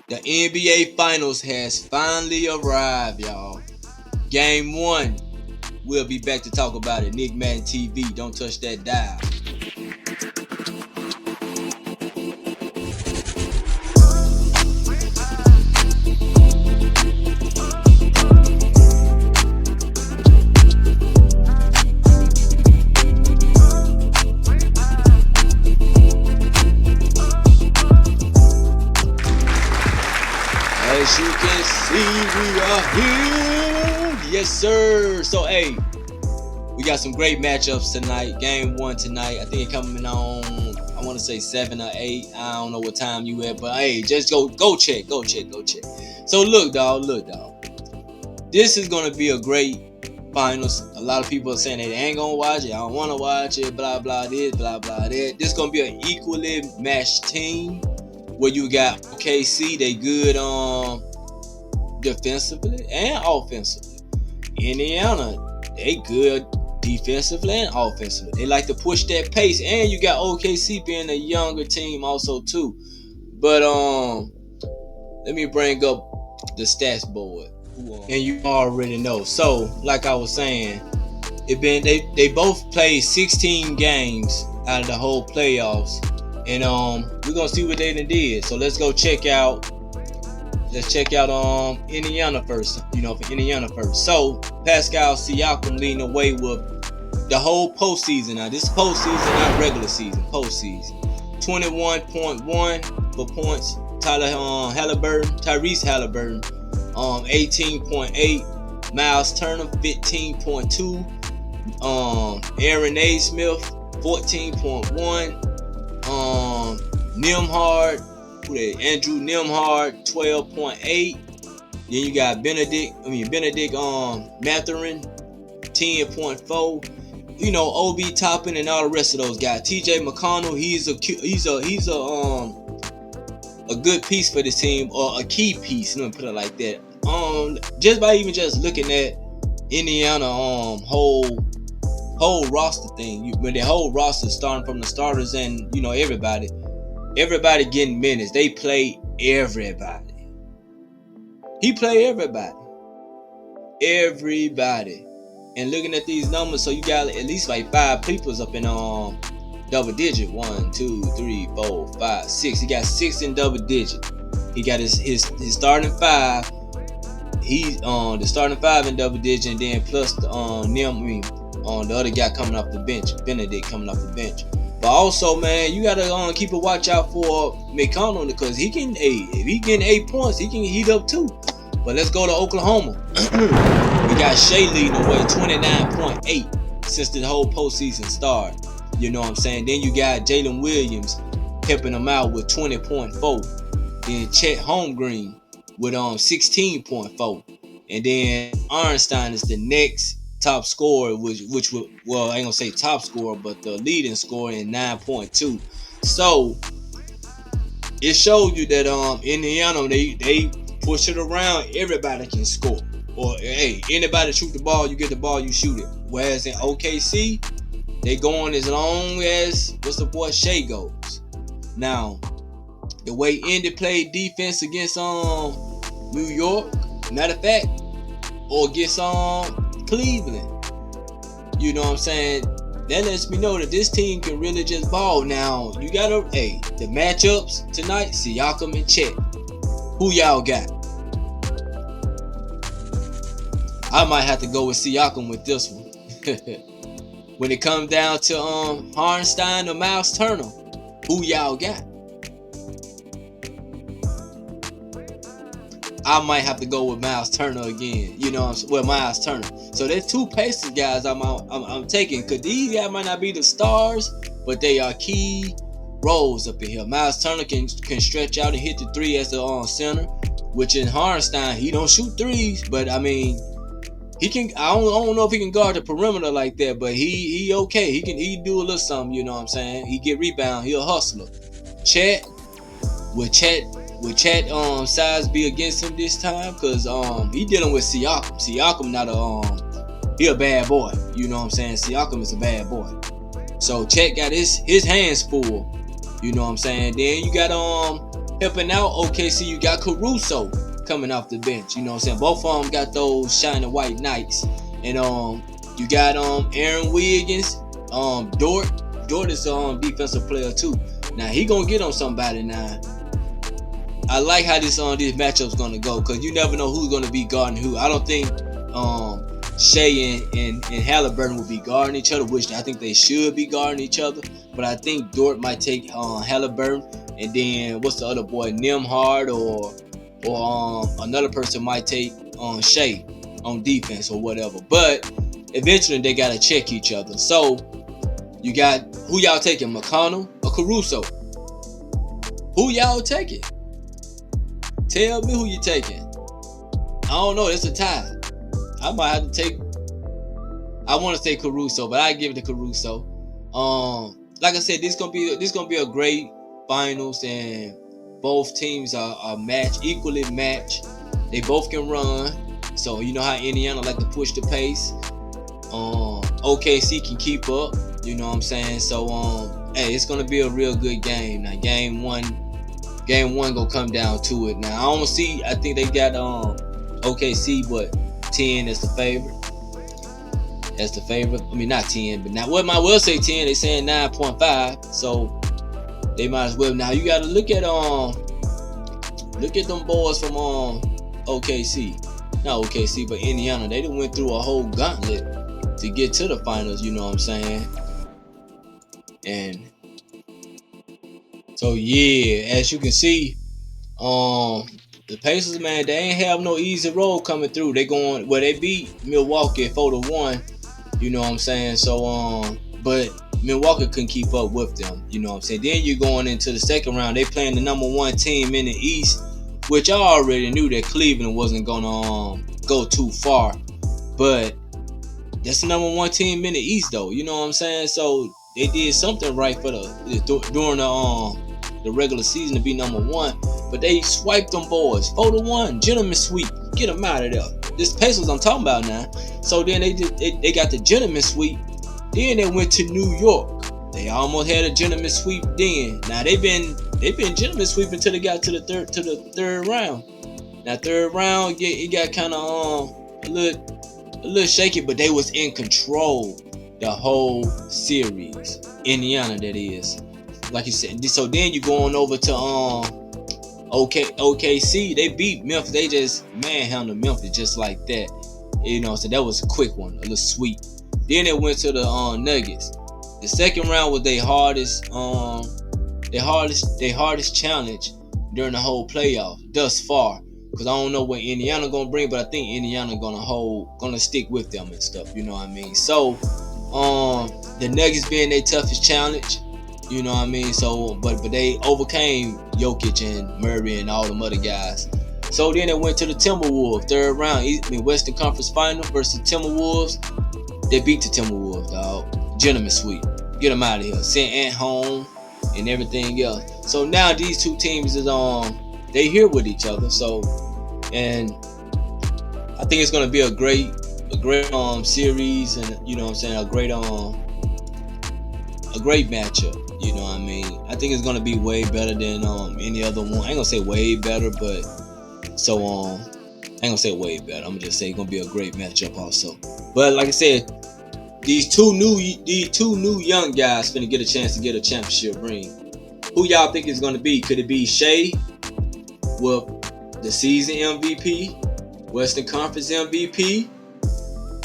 The NBA Finals has finally arrived, y'all. Game 1. We'll be back to talk about it. MADDEN TV. Don't touch that dial. As you can see, we are here. Yes, sir. So, hey, we got some great matchups tonight. Game 1 tonight. I think it coming on, I want to say 7 or 8. I don't know what time you at, but hey, just go check. So, look, dog. This is going to be a great finals. A lot of people are saying they ain't going to watch it. I don't want to watch it. Blah, blah, this, blah, blah, that. This is going to be an equally matched team. Where you got OKC, they good defensively and offensively. Indiana, they good defensively and offensively. They like to push that pace, and you got OKC being a younger team also too. But let me bring up the stats board, and you already know. So, like I was saying, they both played 16 games out of the whole playoffs. And we're gonna see what they did. So let's check out Indiana first. For Indiana first. So Pascal Siakam leading the way with the whole postseason. Now this is postseason, not regular season. Postseason. 21.1 for points. Tyrese Halliburton. 18.8. Miles Turner 15.2. Aaron A. Smith 14.1. Andrew Nembhard 12.8. Then you got Benedict Mathurin 10.4. Obi Toppin and all the rest of those guys. TJ McConnell, he's a good piece for this team, or a key piece. Let me put it like that. Just by just looking at Indiana whole roster thing, when the whole roster starting from the starters and everybody getting minutes. They play everybody. He played everybody. And looking at these numbers, so you got at least like 5 peoples up in double digit. 1, 2, 3, 4, 5, 6. He got 6 in double digit. He got his starting 5. He's the starting 5 in double digit, and then plus the the other guy coming off the bench, Benedict coming off the bench. But also, man, you gotta keep a watch out for McConnell, because if he getting 8 points, he can heat up too. But let's go to Oklahoma. We got Shea leading the way, 29.8 since the whole postseason started. You know what I'm saying? Then you got Jalen Williams helping him out with 20.4. Then Chet Holmgren with 16.4. And then Arnstein is the next top scorer, which I ain't gonna say top scorer, but the leading scorer in 9.2. So it showed you that Indiana, they push it around. Everybody can score, or hey, anybody shoot the ball, you get the ball, you shoot it. Whereas in OKC, they going as long as what's the boy Shea goes. Now the way Indy played defense against New York, matter of fact, or against Cleveland, you know what I'm saying? That lets me know that this team can really just ball. Now you gotta, the matchups tonight: Siakam and Chet. Who y'all got? I might have to go with Siakam with this one. When it comes down to Hartenstein or Miles Turner, who y'all got? I might have to go with Miles Turner again. Miles Turner. So there's 2 Pacers guys I'm taking, because these guys might not be the stars, but they are key roles up in here. Miles Turner can stretch out and hit the 3 as the center, which in Hartenstein, he don't shoot 3s, but I mean, he can. I don't know if he can guard the perimeter like that, but he okay. He do a little something. You know what I'm saying? He get rebound. He a hustler. Chet. Will Chet size be against him this time? Cause he dealing with Siakam. Siakam not he a bad boy. You know what I'm saying? Siakam is a bad boy. So Chet got his hands full. You know what I'm saying? Then you got Helping out OKC, you got Caruso coming off the bench. You know what I'm saying? Both of them got those shining white knights. And you got Aaron Wiggins, Dort is defensive player too. Now he gonna get on somebody now. I like how this matchup's gonna go, because you never know who's gonna be guarding who. I don't think Shea and Halliburton will be guarding each other, which I think they should be guarding each other. But I think Dort might take Halliburton, and then what's the other boy, Nimhard, or another person might take Shea on defense or whatever. But eventually they gotta check each other. So you got, who y'all taking, McConnell or Caruso? Who y'all taking? Tell me who you taking. I don't know. It's a tie. I might have to take. I want to say Caruso, but I give it to Caruso. Like I said, this gonna be a great finals, and both teams are equally matched. They both can run, so you know how Indiana like to push the pace. OKC can keep up. You know what I'm saying? So hey, it's gonna be a real good game. Now, game one gonna come down to it. Now I think they got OKC, but 10 as the favorite. I mean, not 10, but now what might well say 10. They saying 9.5, so they might as well. Now you gotta look at them boys from OKC. Not OKC, but Indiana. They done went through a whole gauntlet to get to the finals, you know what I'm saying? And so yeah, as you can see, the Pacers, man, they ain't have no easy road coming through. They beat Milwaukee 4-1, you know what I'm saying? So but Milwaukee couldn't keep up with them, you know what I'm saying? Then you're going into the second round. They playing the number 1 team in the East, which I already knew that Cleveland wasn't gonna go too far, but that's the number 1 team in the East, though, you know what I'm saying? So they did something right for during the regular season to be number 1, but they swiped them boys 4-1, gentleman sweep, get them out of there. This Pacers I'm talking about now. So then they got the gentleman sweep. Then they went to New York. They almost had a gentleman sweep then. Now they've been gentleman sweeping until they got to the third round. Now third round, yeah, it got kind of a little shaky, but they was in control the whole series. Indiana, that is. Like you said. So then you going over to OKC. They beat Memphis. They just manhandled Memphis just like that. You know, so that was a quick one, a little sweep. Then it went to the Nuggets. The second round was their hardest challenge during the whole playoff thus far. Because I don't know what Indiana gonna bring, but I think Indiana gonna stick with them and stuff. You know what I mean? So the Nuggets being their toughest challenge. You know what I mean? So, but they overcame Jokic and Murray and all them other guys. So then it went to the Timberwolves, third round, Western Conference Final versus Timberwolves. They beat the Timberwolves, dog. Gentleman sweep. Get them out of here. Sent Ant home and everything else. So now these two teams is they here with each other. So, and I think it's gonna be a great series, and you know what I'm saying, a great matchup. You know what I mean? I think it's gonna be way better than any other one. I ain't gonna say way better, but so I ain't gonna say way better. I'm gonna just say it's gonna be a great matchup also. But like I said, these two new young guys finna get a chance to get a championship ring. Who y'all think it's gonna be? Could it be Shea with the season MVP, Western Conference MVP?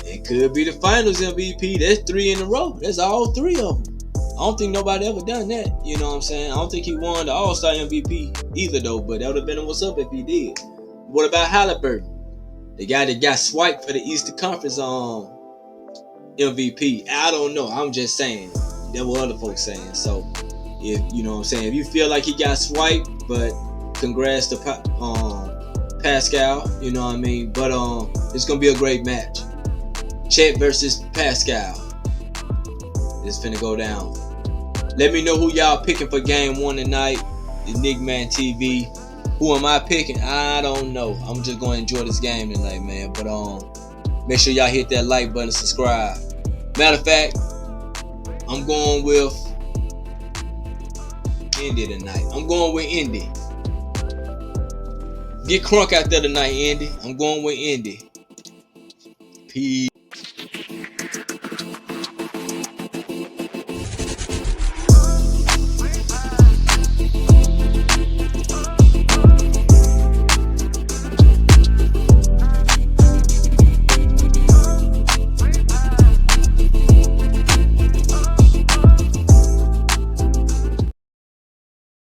It could be the Finals MVP. That's 3 in a row. That's all 3 of them. I don't think nobody ever done that. You know what I'm saying? I don't think he won the All-Star MVP either, though. But that would have been what's up if he did. What about Halliburton? The guy that got swiped for the Eastern Conference MVP. I don't know. I'm just saying. That's what other folks saying. So, if you know what I'm saying, if you feel like he got swiped, but congrats to Pascal. You know what I mean? But it's gonna be a great match. Chet versus Pascal. It's finna go down. Let me know who y'all picking for game 1 tonight. The MADDEN TV. Who am I picking? I don't know. I'm just gonna enjoy this game tonight, man. But make sure y'all hit that like button and subscribe. Matter of fact, I'm going with Indy tonight. I'm going with Indy. Get crunk out there tonight, Indy. I'm going with Indy. Peace.